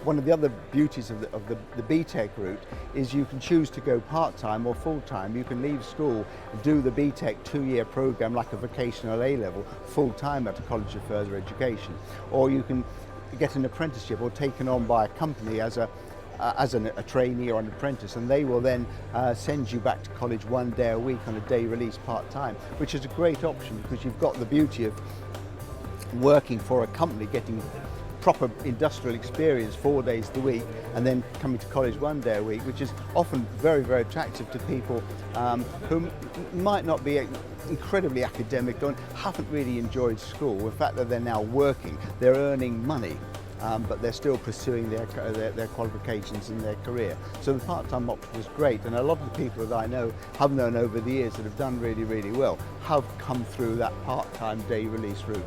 one of the other beauties of the BTEC route is you can choose to go part-time or full-time. You can leave school, do the BTEC 2-year program like a vocational A-level full-time at a college of further education, or you can get an apprenticeship or taken on by a company as a trainee or an apprentice, and they will then send you back to college 1 day a week on a day release part-time, which is a great option because you've got the beauty of working for a company, getting proper industrial experience 4 days a week, and then coming to college 1 day a week, which is often very, very attractive to people who might not be incredibly academic or haven't really enjoyed school. The fact that they're now working, they're earning money, but they're still pursuing their qualifications in their career. So the part-time option was great, and a lot of the people that I know, have known over the years that have done really, really well, have come through that part-time day release route.